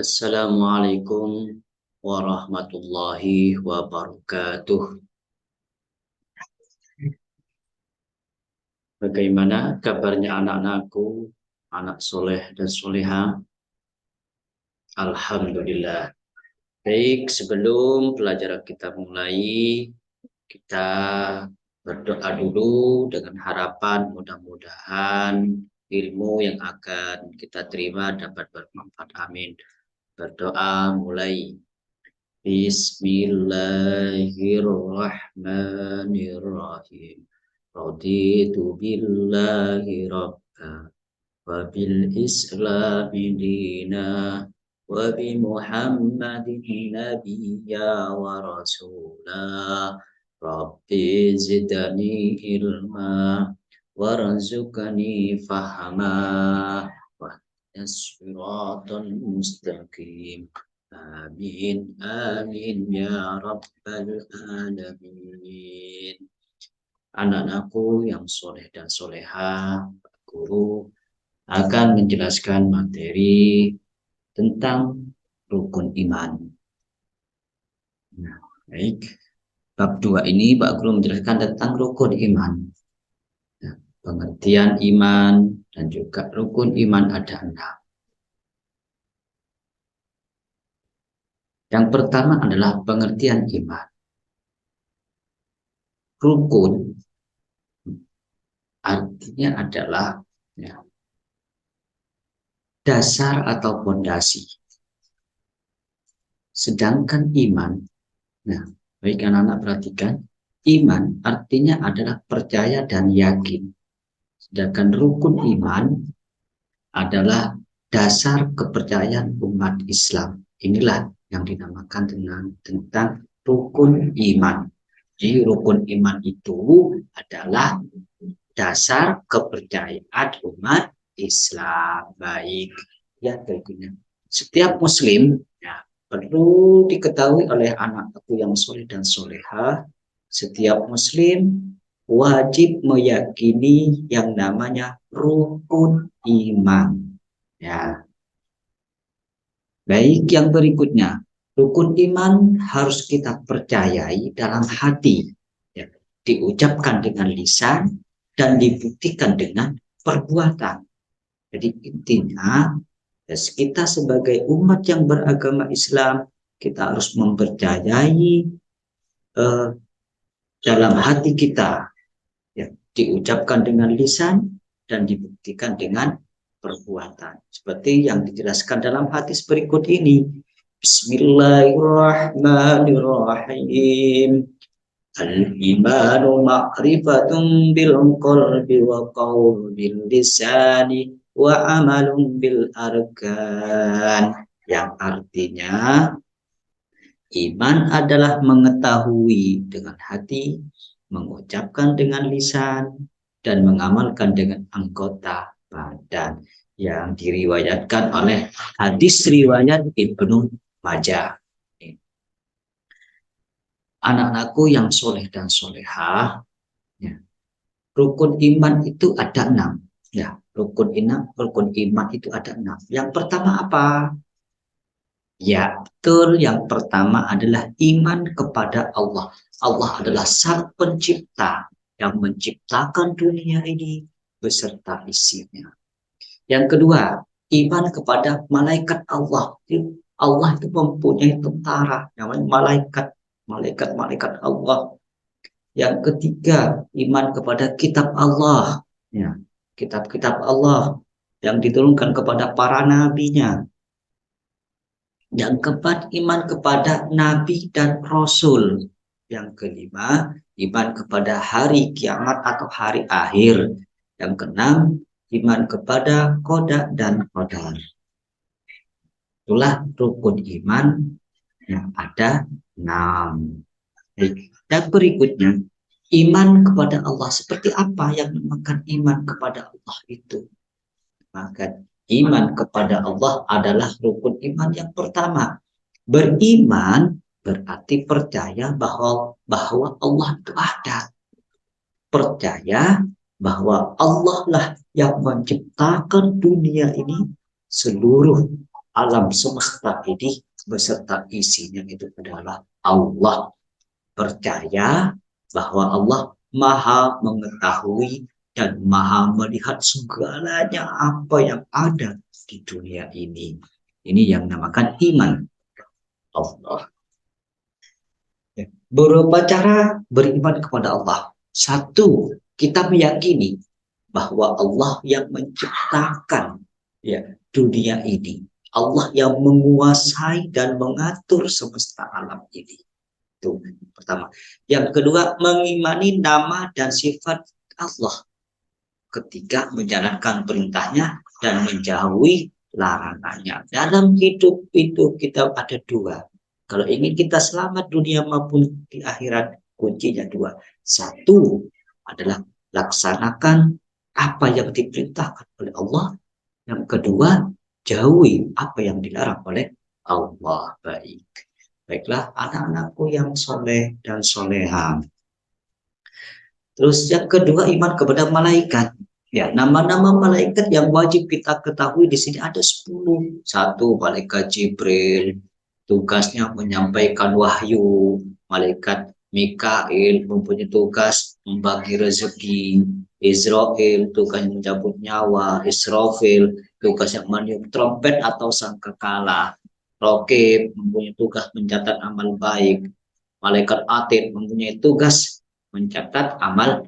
Assalamualaikum warahmatullahi wabarakatuh. Bagaimana kabarnya anak-anakku, anak soleh dan soleha? Alhamdulillah. Baik, sebelum pelajaran kita mulai, kita berdoa dulu dengan harapan mudah-mudahan ilmu yang akan kita terima dapat bermanfaat. Amin. Berdoa mulai. Bismillahirrahmanirrahim. Raditu billahi rabba wa bil islami dina wa bi muhammadin nabiyya wa rasula. Rabbi zidani ilma warzuqni fahma wa yasiratal mustaqim. Amin, amin, ya Rabbal Alamin. Anak-anakku yang soleh dan soleha, Pak Guru akan menjelaskan materi tentang rukun iman. Nah, baik. Bab 2 ini Pak Guru menjelaskan tentang rukun iman. Nah, pengertian iman dan juga rukun iman ada 6. Yang pertama adalah pengertian iman. Rukun artinya adalah ya, dasar atau fondasi. Sedangkan iman, nah, baik anak-anak perhatikan, iman artinya adalah percaya dan yakin. Sedangkan rukun iman adalah dasar kepercayaan umat Islam. Inilah yang dinamakan tentang rukun iman. Jadi rukun iman itu adalah dasar kepercayaan umat Islam. Baik, ya berikutnya. Setiap muslim ya, perlu diketahui oleh anak-anakku yang soleh dan soleha, setiap muslim wajib meyakini yang namanya rukun iman. Ya, baik yang berikutnya. Rukun iman harus kita percayai dalam hati. Ya, diucapkan dengan lisan dan dibuktikan dengan perbuatan. Jadi intinya, kita sebagai umat yang beragama Islam, kita harus mempercayai dalam hati kita, ya, diucapkan dengan lisan dan dibuktikan dengan perbuatan. Seperti yang dijelaskan dalam hadis berikut ini. Bismillahirrahmanirrahim. Al-imanu ma'rifatun bil qalbi wa qawlun bil lisani wa amalun bil arkan. Yang artinya iman adalah mengetahui dengan hati, mengucapkan dengan lisan, dan mengamalkan dengan anggota badan. Yang diriwayatkan oleh hadis riwayat Ibnu Majah. Anak-anakku yang soleh dan soleha, ya, rukun iman itu ada 6. Ya, rukun iman itu ada 6. Yang pertama apa? Ya, betul. Yang pertama adalah iman kepada Allah. Allah adalah sang pencipta yang menciptakan dunia ini beserta isinya. Yang kedua, iman kepada malaikat Allah. Allah itu mempunyai tentara, namanya malaikat. Malaikat-malaikat Allah. Yang ketiga, iman kepada kitab Allah. Ya, kitab-kitab Allah yang diturunkan kepada para nabinya. Yang keempat, iman kepada nabi dan rasul. Yang kelima, iman kepada hari kiamat atau hari akhir. Yang keenam, iman kepada qada dan qadar. Itulah rukun iman yang ada 6. Dan berikutnya, iman kepada Allah. Seperti apa yang dinamakan iman kepada Allah itu? Maka iman kepada Allah adalah rukun iman yang pertama. Beriman berarti percaya bahwa Allah itu ada. Percaya bahwa Allah lah yang menciptakan dunia ini seluruh alam semesta ini beserta isinya itu adalah Allah. Percaya bahwa Allah maha mengetahui dan maha melihat segalanya apa yang ada di dunia ini. Ini yang namakan iman Allah. Beberapa cara beriman kepada Allah. Satu, kita meyakini bahwa Allah yang menciptakan dunia ini. Allah yang menguasai dan mengatur semesta alam ini. Itu pertama. Yang kedua, mengimani nama dan sifat Allah ketika menjalankan perintahnya dan menjauhi larangannya. Dalam hidup itu kita ada dua. Kalau ingin kita selamat dunia maupun di akhirat, kuncinya dua. Satu adalah laksanakan apa yang diperintahkan oleh Allah. Yang kedua, jauhi apa yang dilarang oleh Allah. Baiklah anak-anakku yang soleh dan soleha. Terus yang kedua, iman kepada malaikat. Ya, nama-nama malaikat yang wajib kita ketahui di sini ada 10. Satu, malaikat Jibril, tugasnya menyampaikan wahyu. Malaikat Mikail mempunyai tugas membagi rezeki. Israel tugas mencabut nyawa. Israfil tugasnya meniup trompet atau sangkakala. Rokib mempunyai tugas mencatat amal baik. Malaikat Atid mempunyai tugas mencatat amal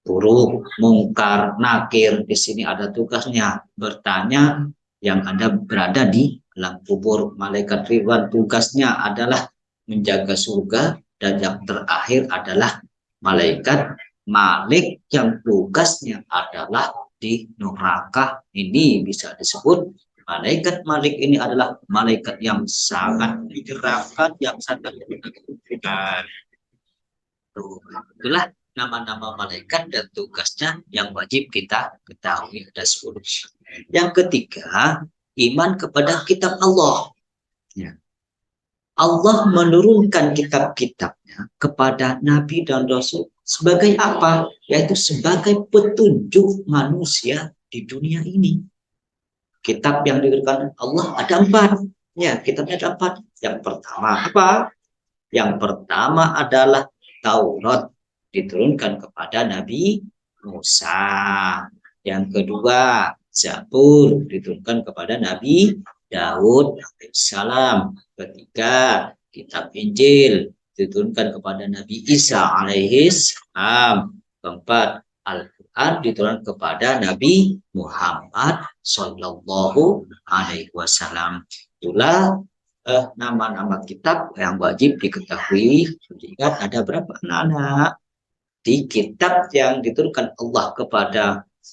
buruk. Mungkar, nakir, di sini ada tugasnya bertanya yang ada berada di alam kubur. Malaikat Ridwan tugasnya adalah menjaga surga. Dan yang terakhir adalah malaikat Malik yang tugasnya adalah di neraka. Ini bisa disebut malaikat Malik ini adalah malaikat yang sangat menyeramkan, yang sangat menakutkan. Itulah nama-nama malaikat dan tugasnya yang wajib kita ketahui, ada 10. Yang ketiga, iman kepada kitab Allah. Ya. Allah menurunkan kitab-kitabnya kepada Nabi dan Rasul sebagai apa? Yaitu sebagai petunjuk manusia di dunia ini. Kitab yang diberikan Allah ada 4. Ya, kitabnya ada 4. Yang pertama apa? Yang pertama adalah Taurat, diturunkan kepada Nabi Musa. Yang kedua, Zabur, diturunkan kepada Nabi Daud alaihissalam. Ketiga, kitab Injil, diturunkan kepada Nabi Isa alaihissalam. Keempat, Al-Quran diturunkan kepada Nabi Muhammad Sallallahu Alaihi Wasallam. Itulah nama-nama kitab yang wajib diketahui. Ingat ada berapa anak-anak? Di kitab yang diturunkan Allah kepada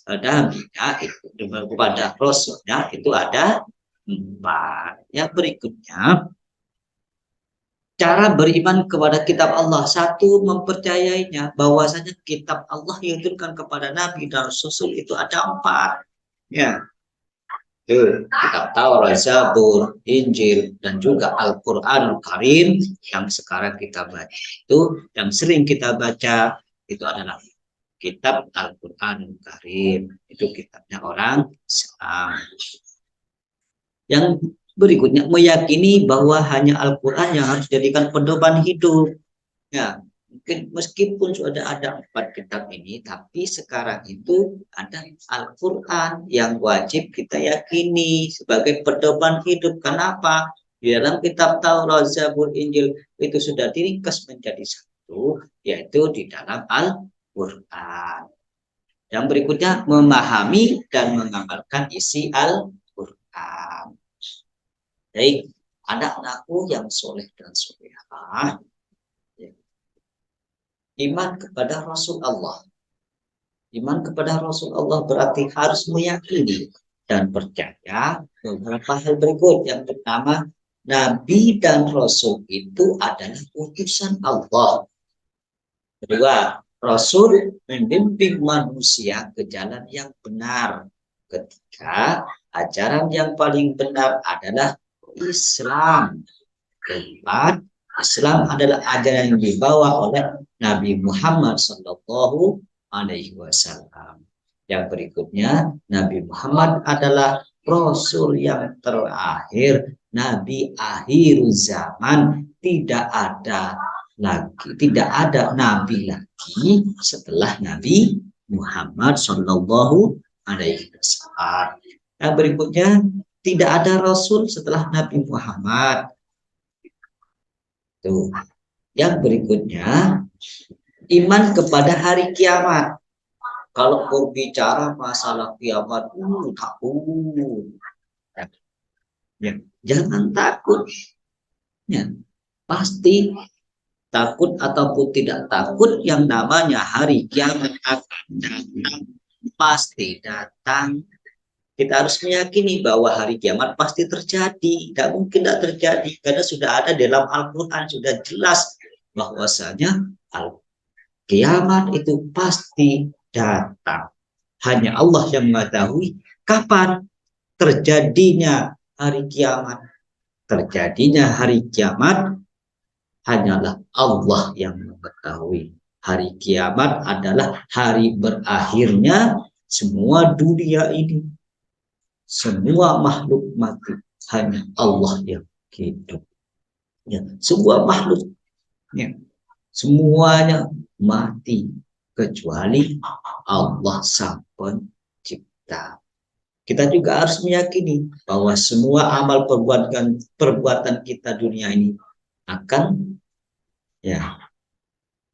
Nabi-Nya itu, kepada Rasulnya itu ada 4. Yang berikutnya, cara beriman kepada kitab Allah. Satu, mempercayainya bahwasanya kitab Allah yang diturunkan kepada Nabi dan Rasul itu ada 4. Ya, kitab Taurat, Zabur, Injil, dan juga Al-Quranul Karim yang sekarang kita baca. Itu yang sering kita baca itu adalah kitab Al-Quranul Karim. Itu kitabnya orang Islam. Yang berikutnya, meyakini bahwa hanya Al-Quran yang harus dijadikan pedoman hidup. Ya, mungkin meskipun sudah ada 4 kitab ini, tapi sekarang itu ada Al-Quran yang wajib kita yakini sebagai pedoman hidup. Kenapa? Di dalam kitab Taurat, Zabur, Injil itu sudah diringkas menjadi satu, yaitu di dalam Al-Quran. Yang berikutnya, memahami dan mengamalkan isi Al-Quran. Baik, anak-anakku yang soleh dan solehah, iman kepada Rasul Allah. Iman kepada Rasul Allah berarti harus meyakini dan percaya beberapa hal berikut. Yang pertama, Nabi dan Rasul itu adalah utusan Allah. Kedua, Rasul membimbing manusia ke jalan yang benar. Ketiga, ajaran yang paling benar adalah Islam. Keempat, Islam adalah ajaran yang dibawa oleh Nabi Muhammad Sallallahu Alaihi Wasallam. Yang berikutnya, Nabi Muhammad adalah Rasul yang terakhir, Nabi akhir zaman, tidak ada lagi, tidak ada Nabi lagi setelah Nabi Muhammad Shallallahu Alaihi Wasallam. Yang berikutnya, tidak ada Rasul setelah Nabi Muhammad. Tuh. Yang berikutnya, iman kepada hari kiamat. Kalau berbicara masalah kiamat, takut. Ya, jangan takut. Ya, pasti takut ataupun tidak takut, yang namanya hari kiamat akan datang, pasti datang. Kita harus meyakini bahwa hari kiamat pasti terjadi. Tidak mungkin tidak terjadi, karena sudah ada dalam Al-Quran, sudah jelas bahwasanya kiamat itu pasti datang. Hanya Allah yang mengetahui kapan terjadinya hari kiamat. Terjadinya hari kiamat hanyalah Allah yang mengetahui. Hari kiamat adalah hari berakhirnya semua dunia ini. Semua makhluk mati. Hanya Allah yang hidup. Ya, semua makhluk, ya, semuanya mati kecuali Allah Sang Pencipta. Kita juga harus meyakini bahwa semua amal perbuatan kita dunia ini akan, ya,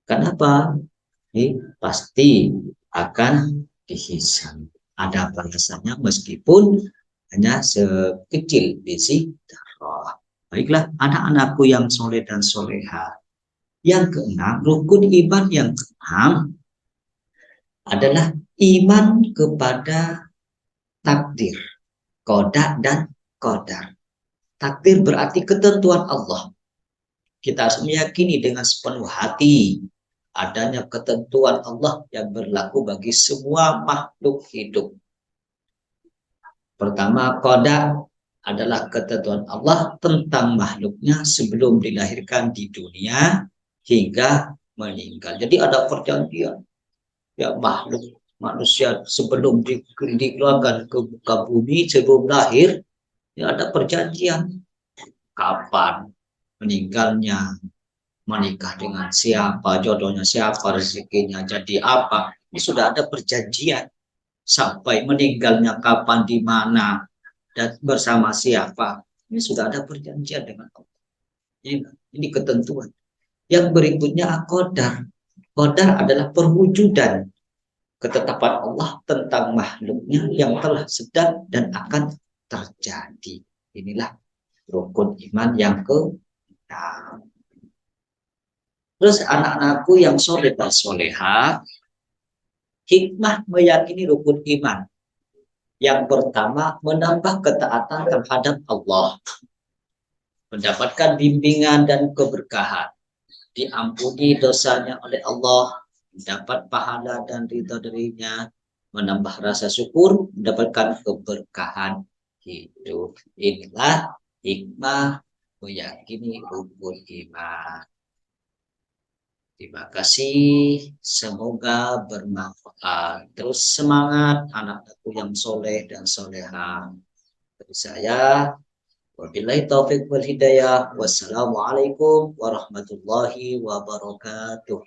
kenapa? Pasti akan dihisab. Ada balasannya meskipun hanya sekecil biji darah. Baiklah, anak-anakku yang soleh dan soleha. Yang keenam, rukun iman yang keenam adalah iman kepada takdir, qada dan qadar. Takdir berarti ketentuan Allah. Kita harus meyakini dengan sepenuh hati adanya ketentuan Allah yang berlaku bagi semua makhluk hidup. Pertama, qada adalah ketentuan Allah tentang makhluknya sebelum dilahirkan di dunia hingga meninggal. Jadi ada perjanjian, ya, makhluk manusia sebelum dikeluarkan ke muka bumi, sebelum lahir, ya, ada perjanjian kapan meninggalnya, menikah dengan siapa, jodohnya siapa, rezekinya jadi apa. Ini sudah ada perjanjian. Sampai meninggalnya kapan, di mana, dan bersama siapa. Ini sudah ada perjanjian dengan Allah. Ini ketentuan. Yang berikutnya qadar. Qadar adalah perwujudan ketetapan Allah tentang makhluknya yang telah sedang dan akan terjadi. Inilah rukun iman yang keenam. Terus anak-anakku yang soleh dan soleha, hikmah meyakini rukun iman. Yang pertama, menambah ketaatan terhadap Allah. Mendapatkan bimbingan dan keberkahan. Diampuni dosanya oleh Allah. Mendapat pahala dan ridha darinya. Menambah rasa syukur, mendapatkan keberkahan hidup. Inilah hikmah meyakini rukun iman. Terima kasih, semoga bermanfaat. Terus semangat anak-anakku yang soleh dan soleha. Dari saya, wabillahi taufiq wal hidayah. Wassalamualaikum warahmatullahi wabarakatuh.